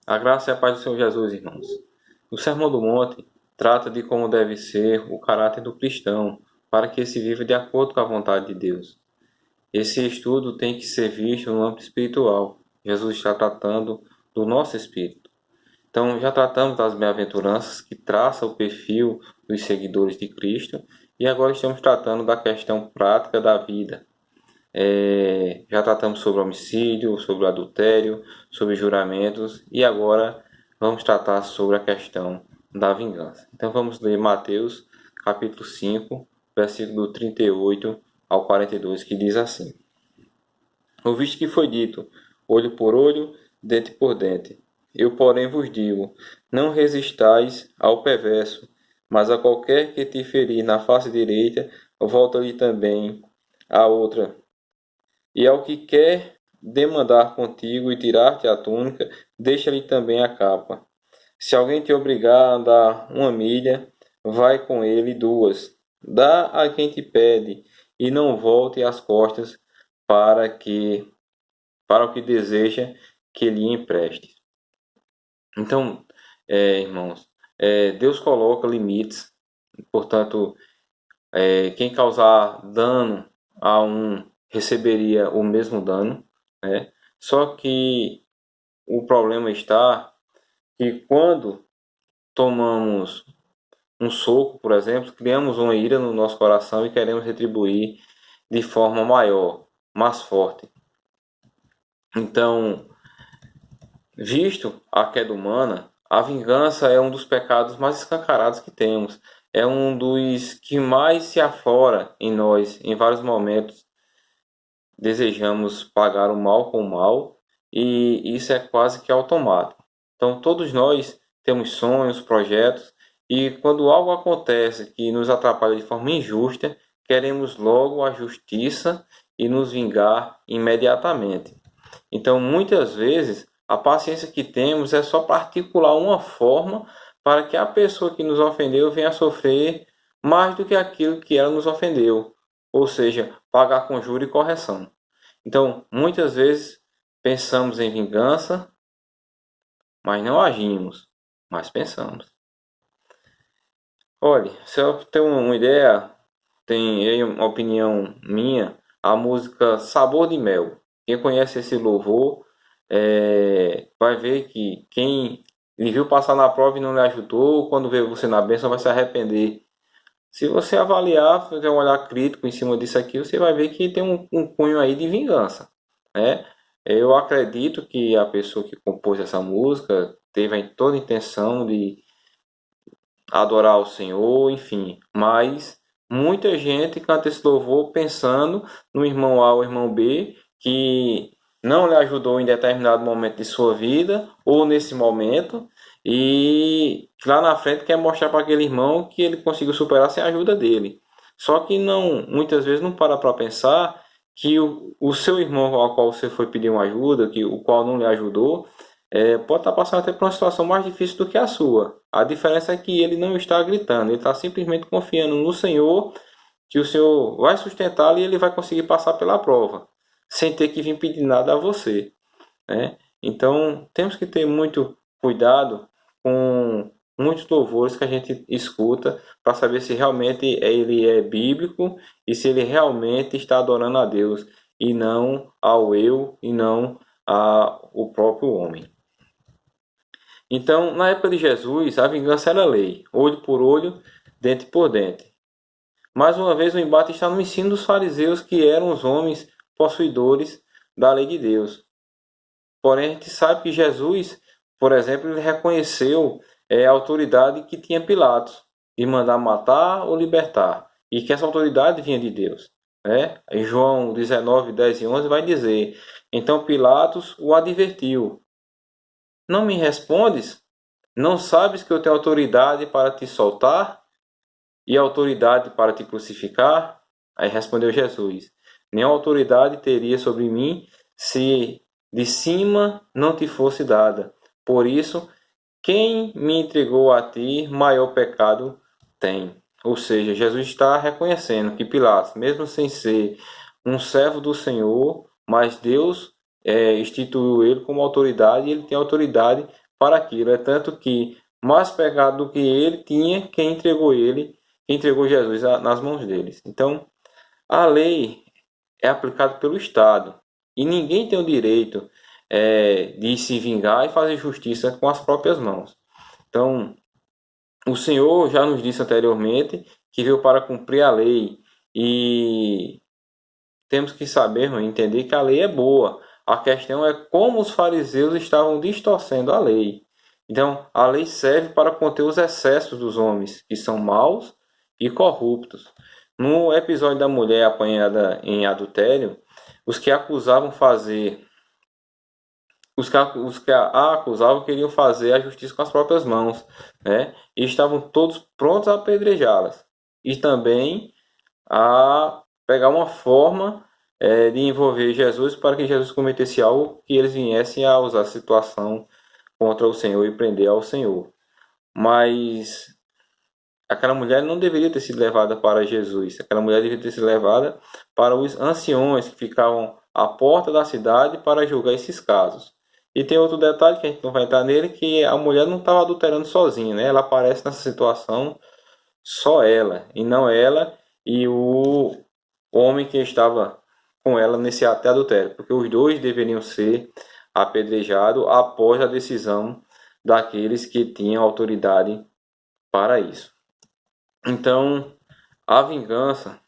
A graça e a paz do Senhor Jesus, irmãos. O Sermão do Monte trata de como deve ser o caráter do cristão, para que se viva de acordo com a vontade de Deus. Esse estudo tem que ser visto no âmbito espiritual. Jesus está tratando do nosso espírito. Então, já tratamos das bem-aventuranças que traça o perfil dos seguidores de Cristo, e agora estamos tratando da questão prática da vida. Já tratamos sobre homicídio, sobre adultério, sobre juramentos, e agora vamos tratar sobre a questão da vingança. Então vamos ler Mateus capítulo 5, versículo 38 ao 42, que diz assim: Ouviste que foi dito, olho por olho, dente por dente. Eu, porém, vos digo, não resistais ao perverso, mas a qualquer que te ferir na face direita, volta-lhe também a outra. E ao que quer demandar contigo e tirar-te a túnica, deixa-lhe também a capa. Se alguém te obrigar a andar 1 milha, vai com ele 2. Dá a quem te pede, e não volte as costas para o que deseja que lhe empreste. Então, irmãos, Deus coloca limites. Portanto, quem causar dano a um receberia o mesmo dano, né? Só que o problema está que quando tomamos um soco, por exemplo, criamos uma ira no nosso coração e queremos retribuir de forma maior, mais forte. Então, visto a queda humana, a vingança é um dos pecados mais escancarados que temos. É um dos que mais se aflora em nós em vários momentos. Desejamos pagar o mal com o mal, e isso é quase que automático. Então, todos nós temos sonhos, projetos, e quando algo acontece que nos atrapalha de forma injusta, queremos logo a justiça e nos vingar imediatamente. Então, muitas vezes, a paciência que temos é só para articular uma forma para que a pessoa que nos ofendeu venha a sofrer mais do que aquilo que ela nos ofendeu, ou seja, pagar com juro e correção. Então, muitas vezes pensamos em vingança, mas não agimos, mas pensamos. Olha, se eu tenho uma ideia, tem aí uma opinião minha, a música Sabor de Mel. Quem conhece esse louvor vai ver que quem lhe viu passar na prova e não lhe ajudou, quando vê você na bênção vai se arrepender. Se você avaliar, fazer um olhar crítico em cima disso aqui, você vai ver que tem um cunho aí de vingança, né? Eu acredito que a pessoa que compôs essa música teve toda a intenção de adorar o Senhor, enfim, mas muita gente canta esse louvor pensando no irmão A ou irmão B que não lhe ajudou em determinado momento de sua vida ou nesse momento, e lá na frente quer mostrar para aquele irmão que ele conseguiu superar sem a ajuda dele. Só que não, muitas vezes não para pensar que o seu irmão ao qual você foi pedir uma ajuda, que o qual não lhe ajudou, pode estar passando até por uma situação mais difícil do que a sua. A diferença é que ele não está gritando, ele está simplesmente confiando no Senhor, que o Senhor vai sustentá-lo e ele vai conseguir passar pela prova, sem ter que vir pedir nada a você, né? Então, temos que ter muito cuidado com muitos louvores que a gente escuta para saber se realmente ele é bíblico e se ele realmente está adorando a Deus e não ao eu e não ao próprio homem. Então, na época de Jesus, a vingança era lei, olho por olho, dente por dente. Mais uma vez, o embate está no ensino dos fariseus, que eram os homens possuidores da lei de Deus. Porém, a gente sabe que Jesus, por exemplo, ele reconheceu a autoridade que tinha Pilatos, de mandar matar ou libertar, e que essa autoridade vinha de Deus. Em João 19, 10 e 11 vai dizer: Então Pilatos o advertiu: Não me respondes? Não sabes que eu tenho autoridade para te soltar e autoridade para te crucificar? Aí respondeu Jesus: Nenhuma autoridade teria sobre mim se de cima não te fosse dada. Por isso, quem me entregou a ti, maior pecado tem. Ou seja, Jesus está reconhecendo que Pilatos, mesmo sem ser um servo do Senhor, mas Deus instituiu ele como autoridade, e ele tem autoridade para aquilo. É tanto que mais pecado do que ele tinha quem entregou Jesus nas mãos deles. Então, a lei é aplicada pelo Estado e ninguém tem o direito de se vingar e fazer justiça com as próprias mãos. Então, o Senhor já nos disse anteriormente que veio para cumprir a lei e temos que saber, entender que a lei é boa. A questão é como os fariseus estavam distorcendo a lei. Então, a lei serve para conter os excessos dos homens, que são maus e corruptos. No episódio da mulher apanhada em adultério, os que acusavam fazer os que a acusavam queriam fazer a justiça com as próprias mãos, né? E estavam todos prontos a apedrejá-las. E também a pegar uma forma de envolver Jesus para que Jesus cometesse algo que eles viessem a usar a situação contra o Senhor e prender ao Senhor. Mas aquela mulher não deveria ter sido levada para Jesus. Aquela mulher deveria ter sido levada para os anciões que ficavam à porta da cidade para julgar esses casos. E tem outro detalhe que a gente não vai entrar nele, que a mulher não estava adulterando sozinha, né? Ela aparece nessa situação só ela, e não ela e o homem que estava com ela nesse ato de adultério, porque os dois deveriam ser apedrejados após a decisão daqueles que tinham autoridade para isso. Então, a vingança,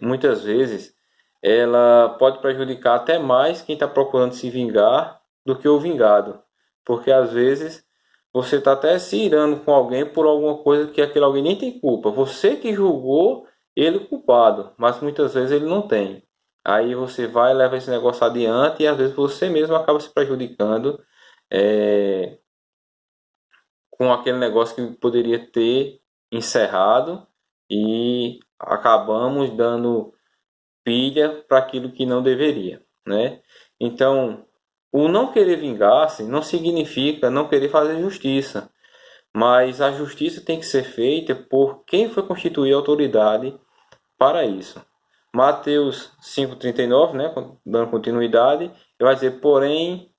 muitas vezes, ela pode prejudicar até mais quem está procurando se vingar do que o vingado, porque às vezes você está até se irando com alguém por alguma coisa que aquele alguém nem tem culpa. Você que julgou ele culpado, mas muitas vezes ele não tem. Aí você vai e leva esse negócio adiante e às vezes você mesmo acaba se prejudicando com aquele negócio que poderia ter encerrado e acabamos dando pilha para aquilo que não deveria, né? Então, o não querer vingar-se não significa não querer fazer justiça, mas a justiça tem que ser feita por quem foi constituir a autoridade para isso. Mateus 5,39, né, dando continuidade, ele vai dizer, porém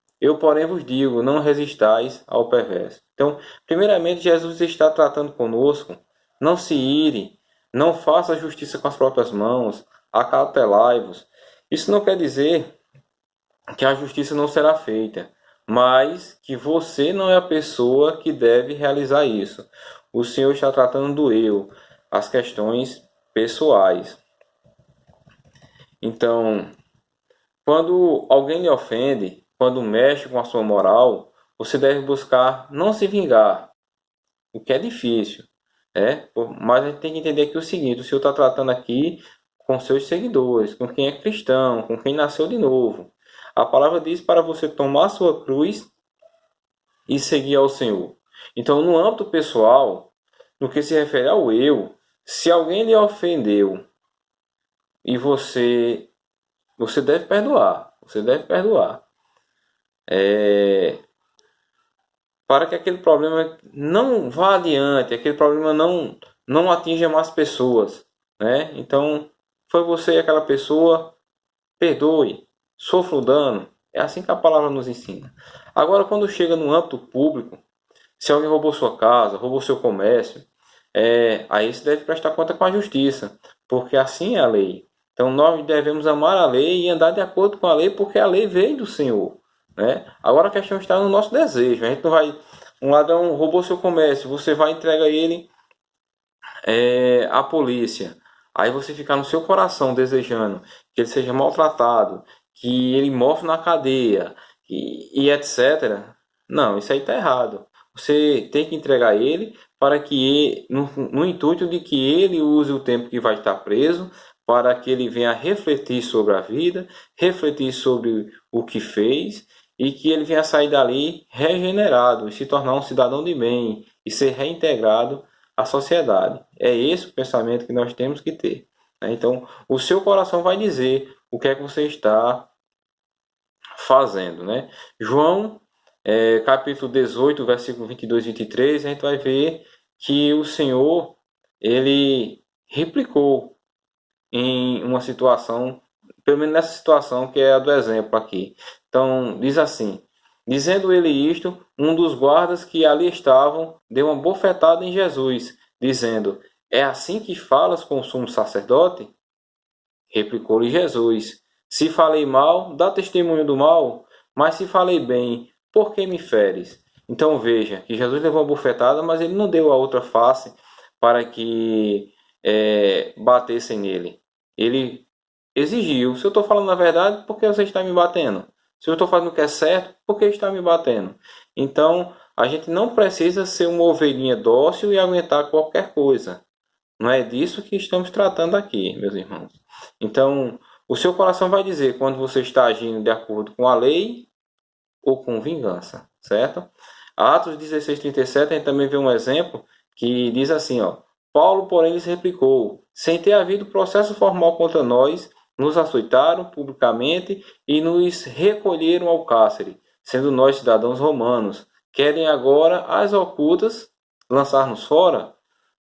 vos digo, não resistais ao perverso. Então, primeiramente, Jesus está tratando conosco, não se ire, não faça justiça com as próprias mãos, acautelai-vos. Isso não quer dizer que a justiça não será feita, mas que você não é a pessoa que deve realizar isso. O Senhor está tratando do eu, as questões pessoais. Então, quando alguém lhe ofende, quando mexe com a sua moral, você deve buscar não se vingar, o que é difícil, né? Mas a gente tem que entender aqui o seguinte: o Senhor está tratando aqui com seus seguidores, com quem é cristão, com quem nasceu de novo. A palavra diz para você tomar sua cruz e seguir ao Senhor. Então, no âmbito pessoal, no que se refere ao eu, se alguém lhe ofendeu e você deve perdoar, você deve perdoar. Para que aquele problema não vá adiante, aquele problema não atinja mais pessoas, né? Então, foi você e aquela pessoa, perdoe, sofra o dano. É assim que a palavra nos ensina. Agora, quando chega no âmbito público, se alguém roubou sua casa, roubou seu comércio, aí você deve prestar conta com a justiça, porque assim é a lei. Então nós devemos amar a lei e andar de acordo com a lei, porque a lei veio do Senhor, né? Agora a questão está no nosso desejo. A gente não vai, um ladrão roubou seu comércio, você vai entregar ele à polícia. Aí você ficar no seu coração desejando que ele seja maltratado, que ele morra na cadeia e etc. Não, isso aí está errado. Você tem que entregar ele para que, no intuito de que ele use o tempo que vai estar preso, para que ele venha refletir sobre a vida, refletir sobre o que fez e que ele venha sair dali regenerado e se tornar um cidadão de bem e ser reintegrado à sociedade. É esse o pensamento que nós temos que ter, né? Então, o seu coração vai dizer o que é que você está fazendo, né? João capítulo 18, versículo 22 e 23, a gente vai ver que o Senhor, ele replicou em uma situação, pelo menos nessa situação que é a do exemplo aqui. Então, diz assim, Dizendo ele isto, um dos guardas que ali estavam deu uma bofetada em Jesus, dizendo: É assim que falas com o sumo sacerdote? Replicou-lhe Jesus: Se falei mal, dá testemunho do mal, mas se falei bem, por que me feres? Então veja que Jesus levou uma bofetada, mas ele não deu a outra face para que batessem nele. Ele exigiu: se eu estou falando a verdade, por que você está me batendo? Se eu estou fazendo o que é certo, por que está me batendo? Então a gente não precisa ser uma ovelhinha dócil e aguentar qualquer coisa. Não é disso que estamos tratando aqui, meus irmãos. Então, o seu coração vai dizer quando você está agindo de acordo com a lei ou com vingança, certo? Atos 16:37, a gente também vê um exemplo que diz assim, ó: Paulo, porém, lhes replicou: sem ter havido processo formal contra nós, nos açoitaram publicamente e nos recolheram ao cárcere, sendo nós cidadãos romanos. Querem agora, às ocultas, lançar-nos fora?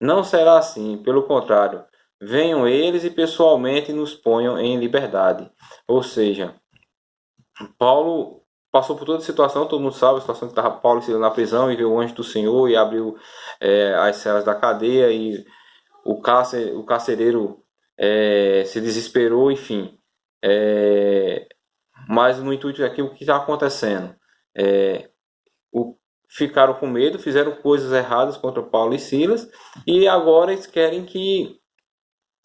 Não será assim, pelo contrário, venham eles e pessoalmente nos ponham em liberdade. Ou seja, Paulo passou por toda a situação, todo mundo sabe a situação que estava Paulo na prisão e veio o anjo do Senhor e abriu as celas da cadeia e o carcereiro se desesperou, enfim. Mas no intuito aqui, o que está acontecendo? Ficaram com medo, fizeram coisas erradas contra Paulo e Silas e agora eles querem que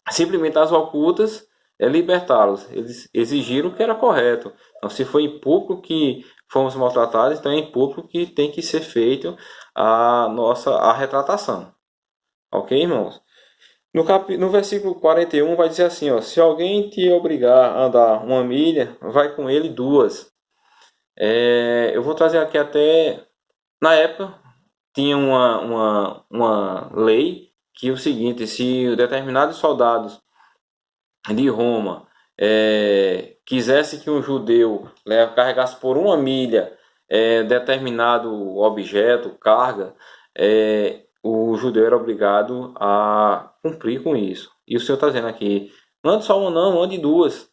simplesmente as ocultas libertá-los. Eles exigiram o que era correto. Então, se foi em público que fomos maltratados, então é em público que tem que ser feito a retratação. Ok, irmãos? No versículo 41 vai dizer assim, ó: se alguém te obrigar a andar 1 milha, vai com ele 2. Eu vou trazer aqui até... Na época, tinha uma lei que é o seguinte: se determinados soldados de Roma quisesse que um judeu carregasse por 1 milha determinado objeto, carga, o judeu era obrigado a cumprir com isso. E o Senhor está dizendo aqui: não ande só uma, não, ande 2.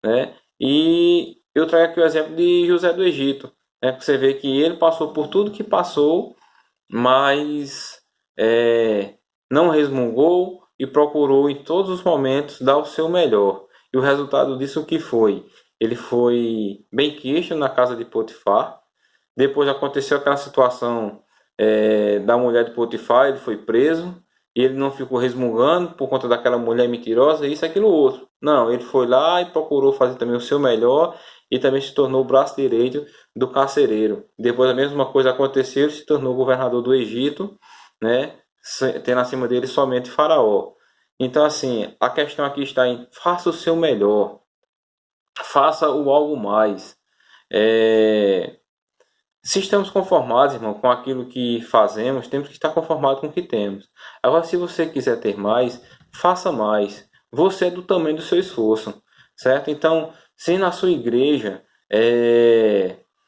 Né? E eu trago aqui o exemplo de José do Egito, né? Porque você vê que ele passou por tudo que passou, mas não resmungou e procurou em todos os momentos dar o seu melhor. E o resultado disso que foi? Ele foi bem quisto na casa de Potifar. Depois aconteceu aquela situação da mulher de Potifar, ele foi preso e ele não ficou resmungando por conta daquela mulher mentirosa, isso, aquilo, outro. Não, ele foi lá e procurou fazer também o seu melhor e também se tornou o braço direito do carcereiro. Depois a mesma coisa aconteceu, ele se tornou governador do Egito, né, tendo acima dele somente Faraó. Então, assim, a questão aqui está em: faça o seu melhor, faça o algo mais. Se estamos conformados, irmão, com aquilo que fazemos, temos que estar conformados com o que temos. Agora, se você quiser ter mais, faça mais. Você é do tamanho do seu esforço, certo? Então, se na sua igreja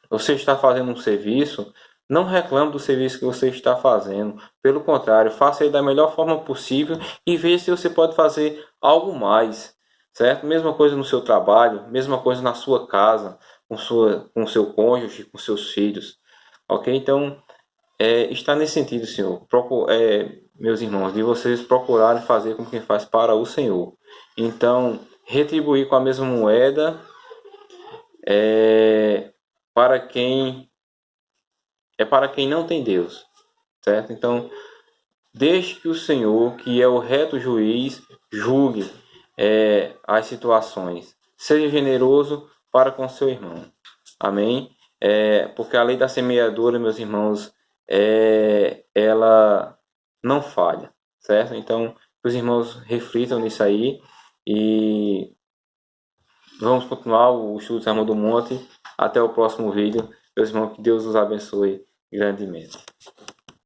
você está fazendo um serviço, não reclame do serviço que você está fazendo. Pelo contrário, faça ele da melhor forma possível e veja se você pode fazer algo mais, certo? Mesma coisa no seu trabalho, mesma coisa na sua casa, com seu cônjuge, com seus filhos. Ok? Então, está nesse sentido, Senhor. Meus irmãos, de vocês procurarem fazer como quem faz para o Senhor. Então, retribuir com a mesma moeda para quem para quem não tem Deus, certo? Então, deixe que o Senhor, que é o reto juiz, julgue as situações. Seja generoso para com seu irmão. Amém? Porque a lei da semeadura, meus irmãos, ela não falha, certo? Então, os irmãos reflitam nisso aí e vamos continuar o estudo do Sermão do Monte. Até o próximo vídeo. Meus irmãos, que Deus os abençoe grandemente.